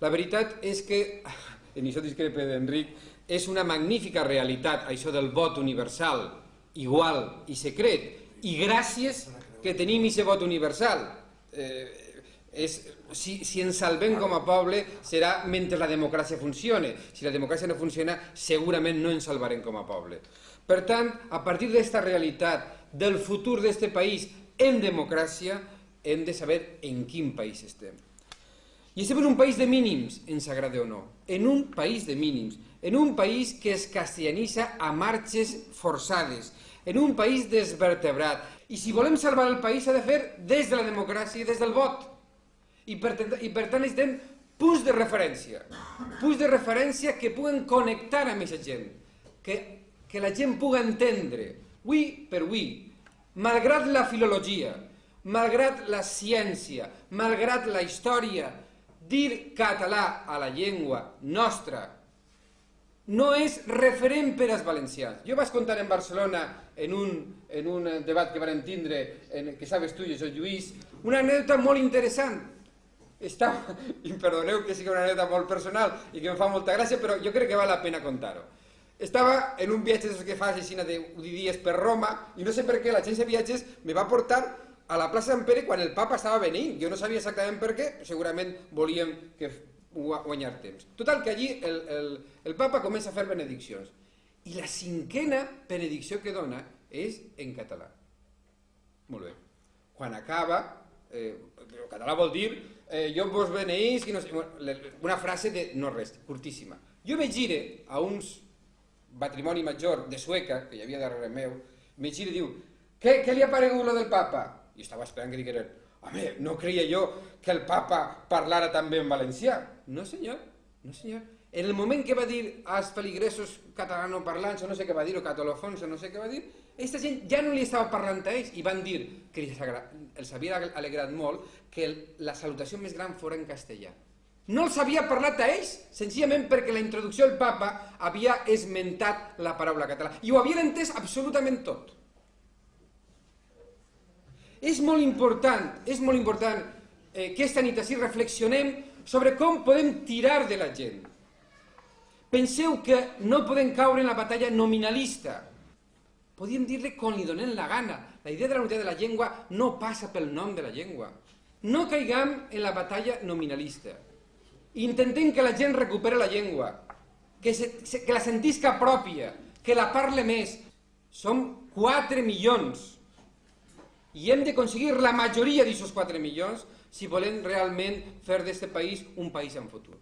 La veritat és que, en això discrepe d'Enric, és una magnífica realitat, això del vot universal, igual i secret, i gràcies que tenim aquest vot universal. Si ens salvem com a poble serà mentre la democràcia funcione. Si la democràcia no funciona, segurament no ens salvarem com a poble. Per tant, a partir d'aquesta realitat del futur d'aquest país en democràcia, hem de saber en quin país estem. I estem en un país de mínims, ens agrada o no. En un país de mínims. En un país que es castellanitza a marxes forçades. En un país desvertebrat. I si volem salvar el país s'ha de fer des de la democràcia i des del vot. I per tant necessitem punts de referència. Punts de referència que puguen connectar amb aquesta gent. Que la gent pugui entendre, avui per avui, malgrat la filologia, malgrat la ciència, malgrat la història, dir català a la llengua nostra no és referent per als valencians. Jo vaig contar en Barcelona, en un debat que vam tindre, que sabes tu i jo, Lluís, una anècdota molt interessant. I perdoneu que sigui una anècdota molt personal i que em fa molta gràcia, però jo crec que val la pena contar-ho. Estava en un viatge que fas així de dies per Roma i no sé per què l'agència de viatges me va portar a la plaça Sant Pere quan el papa estava venint. Jo no sabia exactament per què, segurament volíem guanyar temps. Total, que allí el papa comença a fer benediccions. I la 5a benedicció que dona és en català. Molt bé. Quan acaba, el català vol dir jo vos beneís, una frase de no res, curtíssima. Jo me gire a uns patrimoni major de Sueca, que hi havia darrere meu, me gira i diu, què li ha paregut lo del papa? Jo estava esperant que digueren, home, no creia jo que el papa parlara també en valencià. No senyor, no senyor. En el moment que va dir als feligresos catalanoparlants, o no sé què va dir, o catalofons, o no sé què va dir, aquesta gent ja no li estava parlant a ells i van dir que els havia alegrat molt que la salutació més gran fos en castellà. No els havia parlat a ells, senzillament perquè la introducció del papa havia esmentat la paraula català i ho havien entès absolutament tot. És molt important que aquesta nit així reflexionem sobre com podem tirar de la gent. Penseu que no podem caure en la batalla nominalista. Podríem dir-li com li donem la gana. La idea de la unitat de la llengua no passa pel nom de la llengua. No caiguem en la batalla nominalista. Intentem que la gent recuperi la llengua, que la sentisca pròpia, que la parle més. Som 4 milions i hem d'aconseguir la majoria d'aquests 4 milions si volem realment fer d'aquest país un país en futur.